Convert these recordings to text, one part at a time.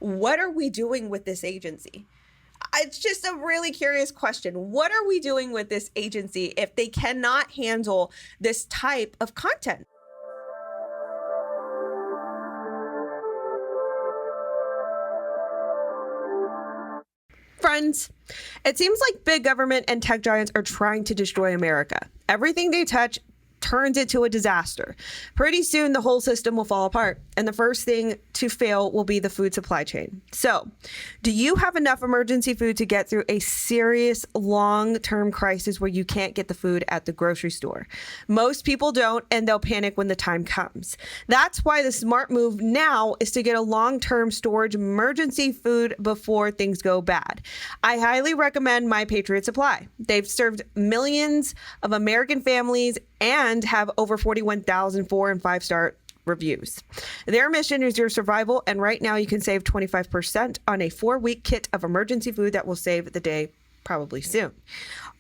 what are we doing with this agency? It's just a really curious question. What are we doing with this agency if they cannot handle this type of content? Friends, it seems like big government and tech giants are trying to destroy America. Everything they touch turns it to a disaster. Pretty soon, the whole system will fall apart, and the first thing to fail will be the food supply chain. So, do you have enough emergency food to get through a serious long-term crisis where you can't get the food at the grocery store? Most people don't, and they'll panic when the time comes. That's why the smart move now is to get a long-term storage emergency food before things go bad. I highly recommend My Patriot Supply. They've served millions of American families and have over 41,000 4- and 5-star reviews. Their mission is your survival, and right now you can save 25% on a 4-week kit of emergency food that will save the day probably soon.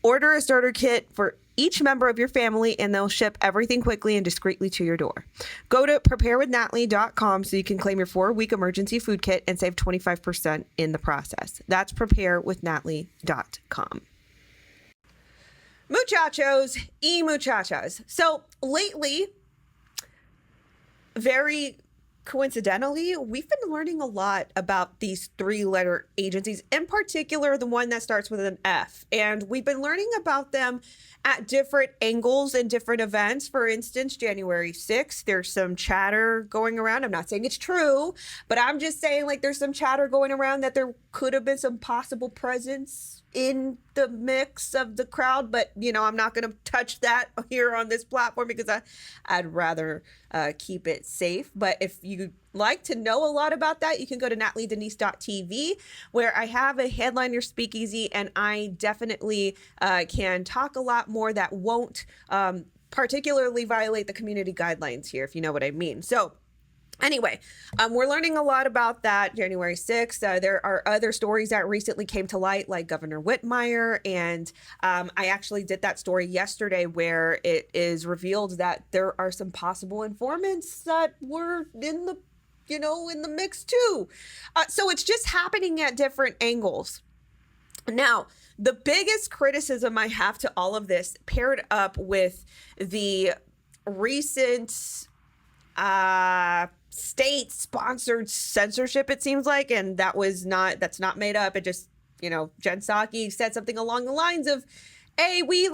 Order a starter kit for each member of your family, and they'll ship everything quickly and discreetly to your door. Go to preparewithnatly.com so you can claim your 4-week emergency food kit and save 25% in the process. That's preparewithnatly.com. Muchachos y muchachas. So lately, very coincidentally, we've been learning a lot about these 3-letter agencies, in particular, the one that starts with an F. And we've been learning about them at different angles and different events. For instance, January 6th, there's some chatter going around. I'm not saying it's true, but I'm just saying like there's some chatter going around that there could have been some possible presence in the mix of the crowd, but I'm not going to touch that here on this platform because I'd rather keep it safe. But if you like to know a lot about that, you can go to natlydenise.tv, where I have a headliner speakeasy, and I definitely can talk a lot more that won't particularly violate the community guidelines here, if you know what I mean. So anyway, we're learning a lot about that January 6th. There are other stories that recently came to light, like Governor Whitmire. And I actually did that story yesterday where it is revealed that there are some possible informants that were in the mix too. So it's just happening at different angles. Now, the biggest criticism I have to all of this, paired up with the recent state-sponsored censorship, it seems like, and that's not made up. It just, Jen Psaki said something along the lines of, hey, we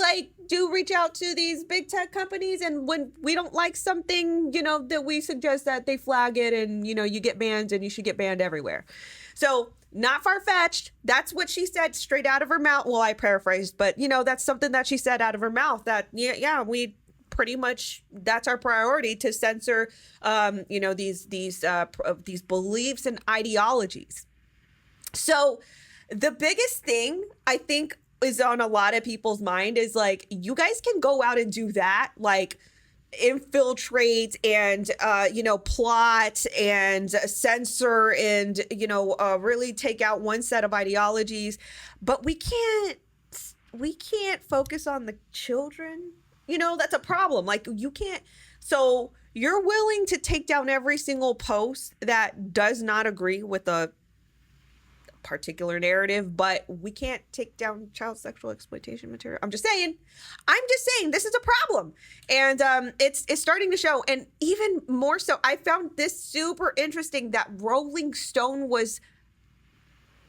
do reach out to these big tech companies, and when we don't like something, that we suggest that they flag it, and, you get banned, and you should get banned everywhere. So not far-fetched. That's what she said straight out of her mouth. Well, I paraphrased, but, that's something that she said out of her mouth, that, we pretty much, that's our priority, to censor, these beliefs and ideologies. So the biggest thing I think is on a lot of people's mind is you guys can go out and do that, infiltrate and, plot and censor and, really take out one set of ideologies, but we can't focus on the children. That's a problem. You can't. So you're willing to take down every single post that does not agree with a particular narrative, but we can't take down child sexual exploitation material. I'm just saying this is a problem. And it's starting to show. And even more so, I found this super interesting that Rolling Stone was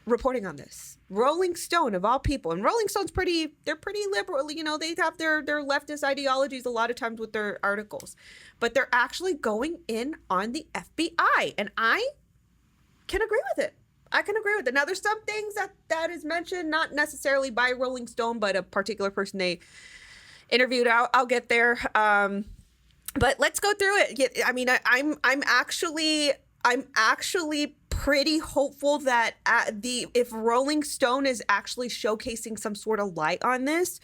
reporting on this. Rolling Stone, of all people, and Rolling Stone's pretty liberal. They have their leftist ideologies a lot of times with their articles, but they're actually going in on the FBI, and I can agree with it. Now, there's some things that is mentioned, not necessarily by Rolling Stone, but a particular person they interviewed. I'll get there. But let's go through it. I mean, I'm actually pretty hopeful that if Rolling Stone is actually showcasing some sort of light on this,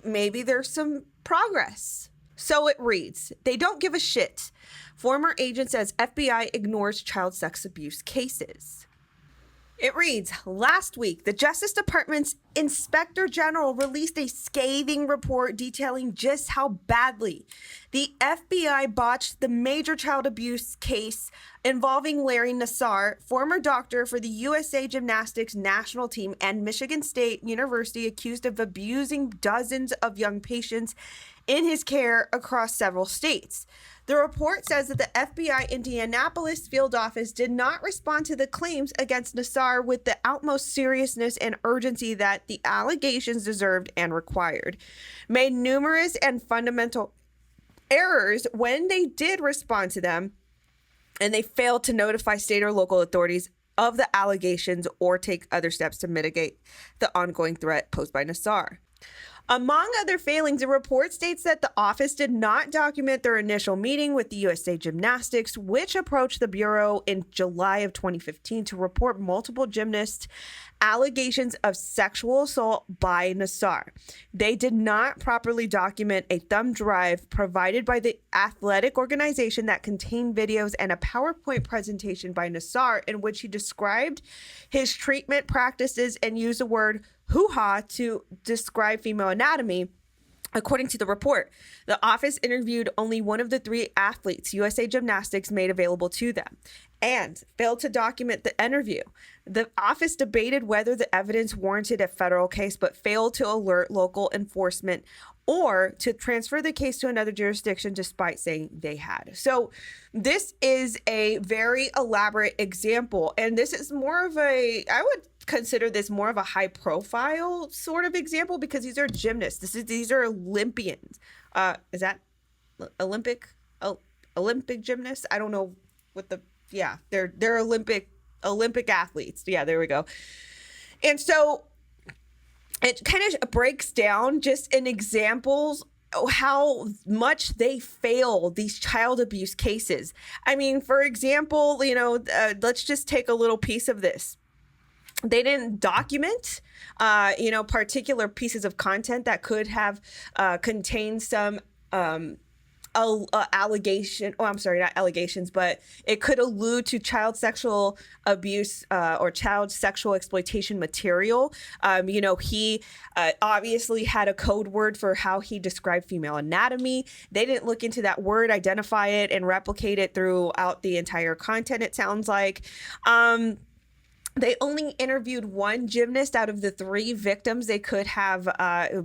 maybe there's some progress. So it reads, they don't give a shit. Former agent says FBI ignores child sex abuse cases. It reads, last week, the Justice Department's Inspector General released a scathing report detailing just how badly the FBI botched the major child abuse case involving Larry Nassar, former doctor for the USA Gymnastics national team and Michigan State University, accused of abusing dozens of young patients in his care across several states. The report says that the FBI Indianapolis field office did not respond to the claims against Nassar with the utmost seriousness and urgency that the allegations deserved and required, made numerous and fundamental errors when they did respond to them, and they failed to notify state or local authorities of the allegations or take other steps to mitigate the ongoing threat posed by Nassar. Among other failings, the report states that the office did not document their initial meeting with the USA Gymnastics, which approached the Bureau in July of 2015 to report multiple gymnasts' allegations of sexual assault by Nassar. They did not properly document a thumb drive provided by the athletic organization that contained videos and a PowerPoint presentation by Nassar in which he described his treatment practices and used the word hoo-ha to describe female anatomy. According to the report, the office interviewed only one of the three athletes USA Gymnastics made available to them and failed to document the interview. The office debated whether the evidence warranted a federal case, but failed to alert local enforcement or to transfer the case to another jurisdiction despite saying they had. So this is a very elaborate example, and this is more of I would consider this more of a high profile sort of example because these are gymnasts. These are Olympians. Is that Olympic gymnasts? I don't know what they're Olympic athletes. Yeah, there we go. And so it kind of breaks down just in examples how much they fail these child abuse cases. I mean, for example, let's just take a little piece of this. They didn't document, particular pieces of content that could have contained some allegation. Oh, I'm sorry, not allegations, but it could allude to child sexual abuse or child sexual exploitation material. He obviously had a code word for how he described female anatomy. They didn't look into that word, identify it, and replicate it throughout the entire content, it sounds like. They only interviewed one gymnast out of the three victims they could have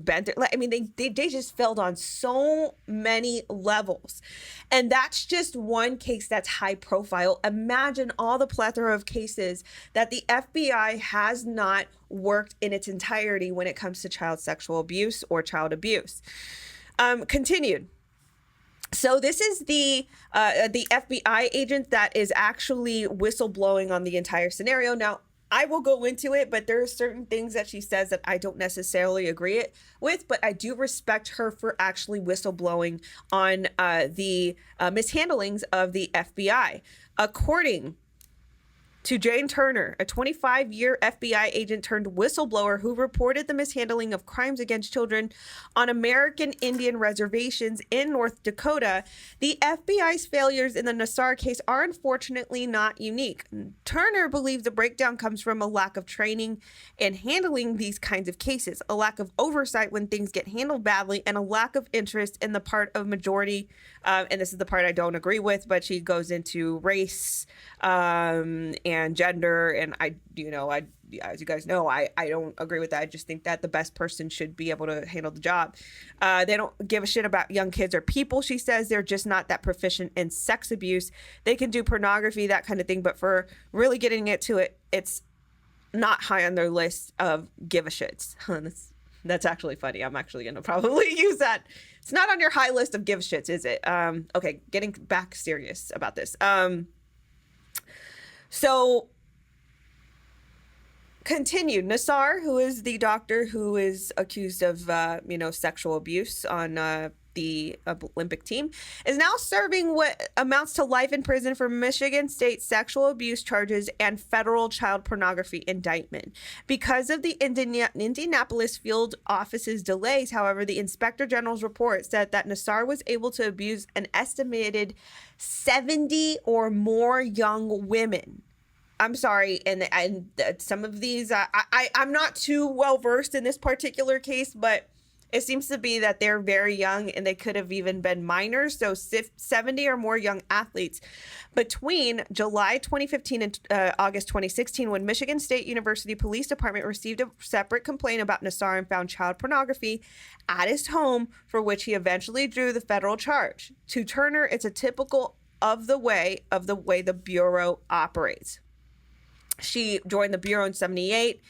been through. I mean, they just failed on so many levels. And that's just one case that's high profile. Imagine all the plethora of cases that the FBI has not worked in its entirety when it comes to child sexual abuse or child abuse. Continued. So this is the FBI agent that is actually whistleblowing on the entire scenario. Now, I will go into it, but there are certain things that she says that I don't necessarily agree with, but I do respect her for actually whistleblowing on the mishandlings of the FBI. According to Jane Turner, a 25-year FBI agent turned whistleblower who reported the mishandling of crimes against children on American Indian reservations in North Dakota, the FBI's failures in the Nassar case are unfortunately not unique. Turner believes the breakdown comes from a lack of training in handling these kinds of cases, a lack of oversight when things get handled badly, and a lack of interest in the part of majority, and this is the part I don't agree with, but she goes into race and gender, and I as you guys know, I don't agree with that. I just think that the best person should be able to handle the job. They don't give a shit about young kids or people, she says. They're just not that proficient in sex abuse. They can do pornography, that kind of thing, but for really getting into it, it's not high on their list of give a shits. That's actually funny. I'm actually going to probably use that. It's not on your high list of give a shits, is it? Okay, getting back serious about this. So, continued. Nassar, who is the doctor who is accused of, sexual abuse on the Olympic team, is now serving what amounts to life in prison for Michigan State sexual abuse charges and federal child pornography indictment. Because of the Indianapolis field office's delays, however, the Inspector General's report said that Nassar was able to abuse an estimated 70 or more young women I'm sorry, and some of these, I'm not too well versed in this particular case, but it seems to be that they're very young and they could have even been minors. So 70 or more young athletes between July 2015 and August 2016, when Michigan State University Police Department received a separate complaint about Nassar and found child pornography at his home, for which he eventually drew the federal charge. To Turner, it's a typical of the way the Bureau operates. She joined the Bureau in 1978.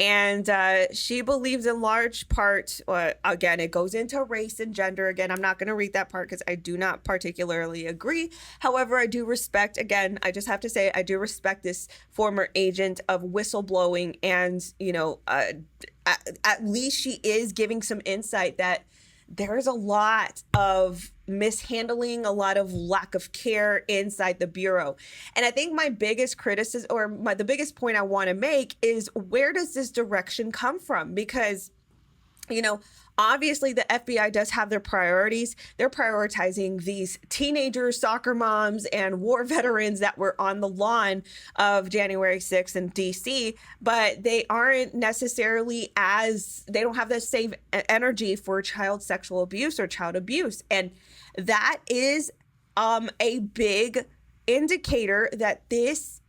And she believes in large part, again, it goes into race and gender. Again, I'm not going to read that part because I do not particularly agree. However, I do respect, again, I just have to say, I do respect this former agent of whistleblowing. And, you know, at least she is giving some insight that there is a lot of mishandling, a lot of lack of care inside the Bureau. And I think my biggest criticism, or the biggest point I want to make is, where does this direction come from? Because, you know, obviously the FBI does have their priorities. They're prioritizing these teenagers, soccer moms, and war veterans that were on the lawn of January 6th in DC, but they aren't necessarily they don't have the same energy for child sexual abuse or child abuse. And that is a big indicator that this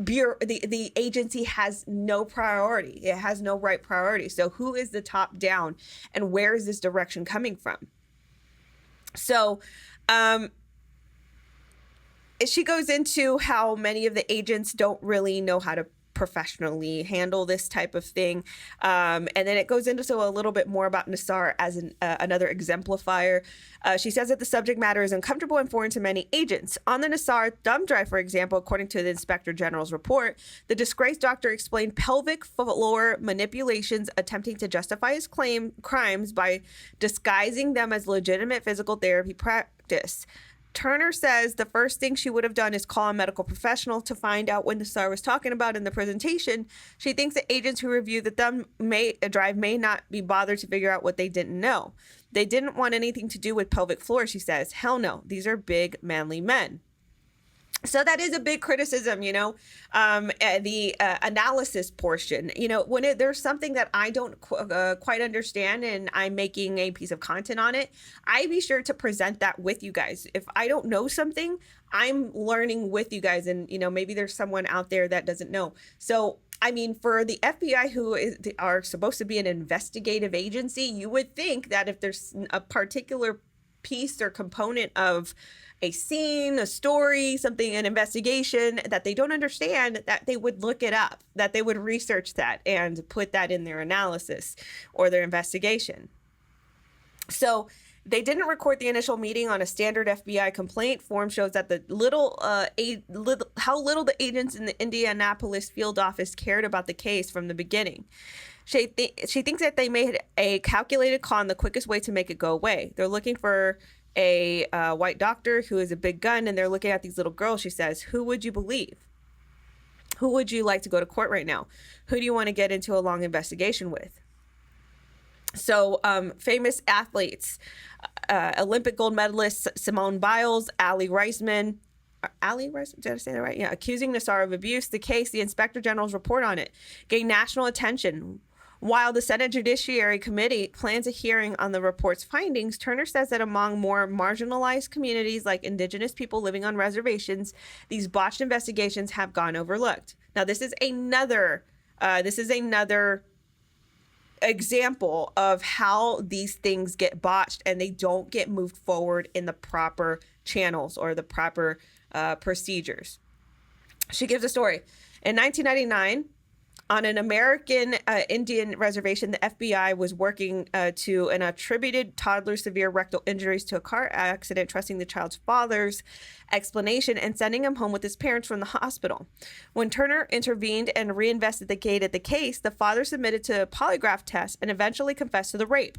Bureau, the agency has no priority. It has no right priority. So who is the top down, and where is this direction coming from? So she goes into how many of the agents don't really know how to professionally handle this type of thing. And then it goes into a little bit more about Nassar as another exemplifier. She says that the subject matter is uncomfortable and foreign to many agents. On the Nassar thumb drive, for example, according to the Inspector General's report, the disgraced doctor explained pelvic floor manipulations, attempting to justify his crimes by disguising them as legitimate physical therapy practice. Turner says the first thing she would have done is call a medical professional to find out what Nassar was talking about in the presentation. She thinks that agents who review the thumb drive may not be bothered to figure out what they didn't know. They didn't want anything to do with pelvic floor, she says. Hell no, these are big, manly men. So that is a big criticism, you know, the analysis portion. You know, when there's something that I don't quite understand and I'm making a piece of content on it, I be sure to present that with you guys. If I don't know something, I'm learning with you guys. And, you know, maybe there's someone out there that doesn't know. So, I mean, for the FBI, who are supposed to be an investigative agency, you would think that if there's a particular piece or component of a scene, a story, something, an investigation that they don't understand, that they would look it up, that they would research that and put that in their analysis or their investigation. So they didn't record the initial meeting on a standard FBI complaint. Form shows that how little the agents in the Indianapolis field office cared about the case from the beginning. She thinks that they made a calculated call on the quickest way to make it go away. They're looking for a white doctor who is a big gun, and they're looking at these little girls. She says, who would you believe? Who would you like to go to court right now? Who do you want to get into a long investigation with? So famous athletes, Olympic gold medalist Simone Biles, Aly Raisman, did I say that right? Yeah, accusing Nassar of abuse. The case, the Inspector General's report on it, gained national attention. While the Senate Judiciary Committee plans a hearing on the report's findings, Turner says that among more marginalized communities like Indigenous people living on reservations, these botched investigations have gone overlooked. Now, this is another example of how these things get botched and they don't get moved forward in the proper channels or the proper procedures. She gives a story. In 1999, on an American Indian reservation, the FBI was working to an attributed toddler's severe rectal injuries to a car accident, trusting the child's father's explanation and sending him home with his parents from the hospital. When Turner intervened and reinvestigated the case, the father submitted to a polygraph test and eventually confessed to the rape.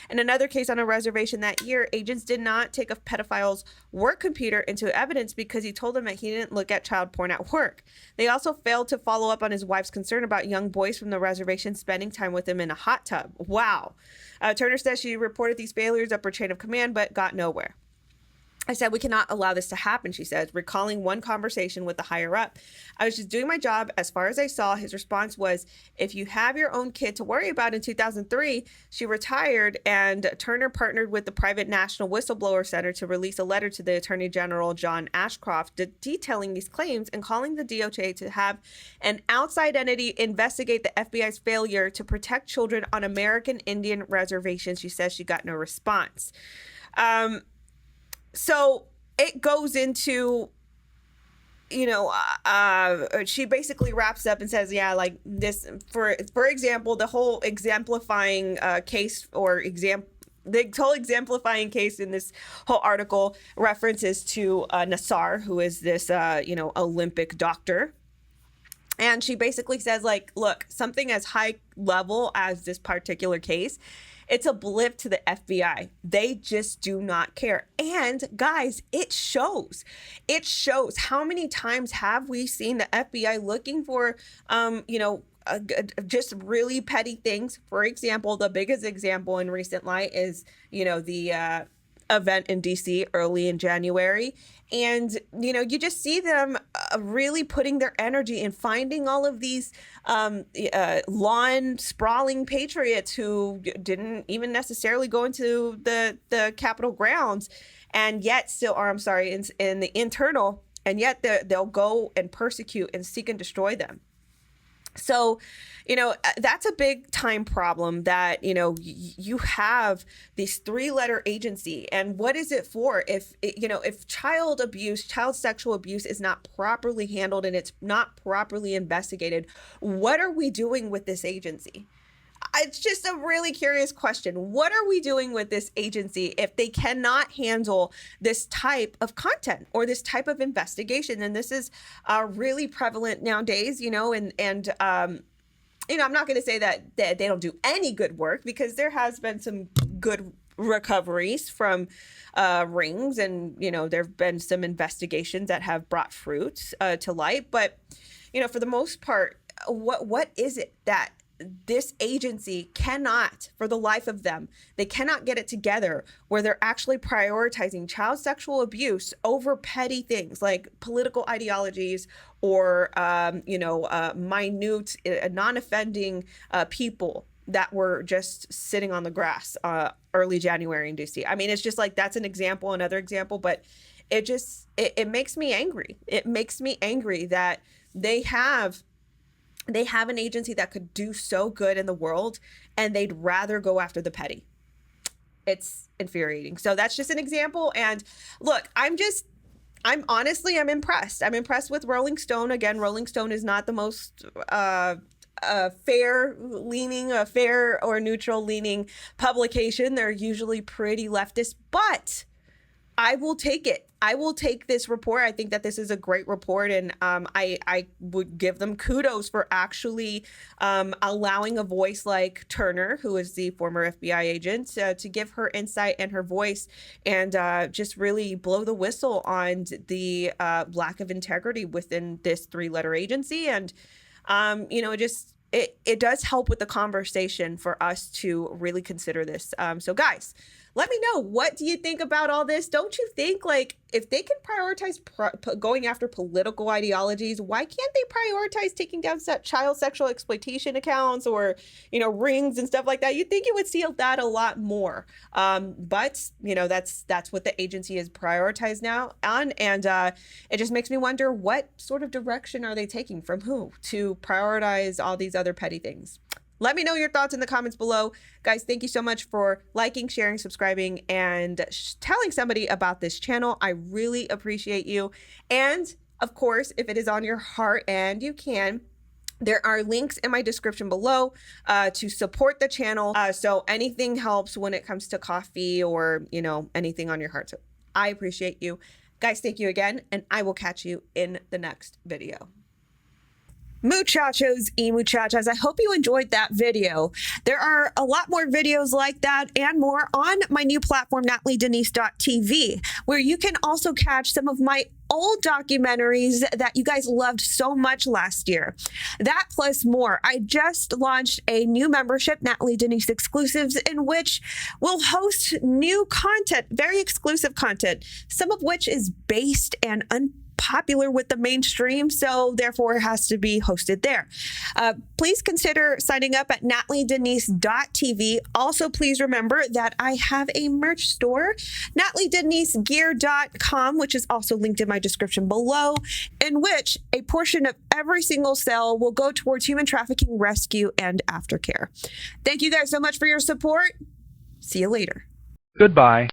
In another case on a reservation that year, agents did not take a pedophile's work computer into evidence because he told them that he didn't look at child porn at work. They also failed to follow up on his wife's concern about young boys from the reservation spending time with him in a hot tub. Wow. Turner says she reported these failures up her chain of command, but got nowhere. I said, we cannot allow this to happen, she says, recalling one conversation with the higher up. I was just doing my job as far as I saw. His response was, if you have your own kid to worry about. In 2003, she retired, and Turner partnered with the private National Whistleblower Center to release a letter to the Attorney General, John Ashcroft, detailing these claims and calling the DOJ to have an outside entity investigate the FBI's failure to protect children on American Indian reservations. She says she got no response. So it goes into, she basically wraps up and says, yeah, like this, for example, the whole exemplifying case the whole exemplifying case in this whole article references to Nassar, who is this, Olympic doctor. And she basically says, like, look, something as high level as this particular case, it's a blip to the FBI. They just do not care. And guys, it shows. It shows. How many times have we seen the FBI looking for, just really petty things? For example, the biggest example in recent light is, the event in DC early in January. And, you just see them really putting their energy in finding all of these lawn sprawling patriots who didn't even necessarily go into the Capitol grounds, and yet still, or I'm sorry, in the internal, and yet they'll go and persecute and seek and destroy them. So, that's a big time problem that, you have this 3-letter agency. And what is it for? If child sexual abuse is not properly handled and it's not properly investigated, what are we doing with this agency? It's just a really curious question. What are we doing with this agency if they cannot handle this type of content or this type of investigation? And this is really prevalent nowadays, I'm not going to say that they don't do any good work, because there has been some good recoveries from rings, and, there have been some investigations that have brought fruit to light. But, for the most part, what is it that this agency cannot, for the life of them, they cannot get it together where they're actually prioritizing child sexual abuse over petty things like political ideologies or, minute, non-offending people that were just sitting on the grass early January in DC. I mean, it's just like, that's an example, another example, but it makes me angry. It makes me angry that they have an agency that could do so good in the world, and they'd rather go after the petty. It's infuriating. So that's just an example. And look, I'm impressed. I'm impressed with Rolling Stone. Again, Rolling Stone is not the most fair or neutral leaning publication. They're usually pretty leftist, but I will take it. I will take this report. I think that this is a great report, and I would give them kudos for actually allowing a voice like Turner, who is the former FBI agent, to give her insight and her voice, and just really blow the whistle on the lack of integrity within this 3-letter agency. And it does help with the conversation for us to really consider this. So guys, let me know, what do you think about all this? Don't you think, like, if they can prioritize going after political ideologies, why can't they prioritize taking down child sexual exploitation accounts or, rings and stuff like that? You'd think it would see that a lot more. But, that's what the agency is prioritized now on. And it just makes me wonder, what sort of direction are they taking, from who, to prioritize all these other petty things? Let me know your thoughts in the comments below. Guys, thank you so much for liking, sharing, subscribing, and telling somebody about this channel. I really appreciate you. And of course, if it is on your heart and you can, there are links in my description below to support the channel. So anything helps when it comes to coffee or, anything on your heart. So I appreciate you. Guys, thank you again, and I will catch you in the next video. Muchachos y muchachas, I hope you enjoyed that video. There are a lot more videos like that and more on my new platform, natlydenise.tv, where you can also catch some of my old documentaries that you guys loved so much last year. That plus more. I just launched a new membership, Natly Denise Exclusives, in which we'll host new content, very exclusive content, some of which is based and unpopular with the mainstream, so therefore it has to be hosted there. Please consider signing up at natlydenise.tv. Also, please remember that I have a merch store, natlyDeniseGear.com, which is also linked in my description below, in which a portion of every single sale will go towards human trafficking rescue and aftercare. Thank you guys so much for your support. See you later. Goodbye.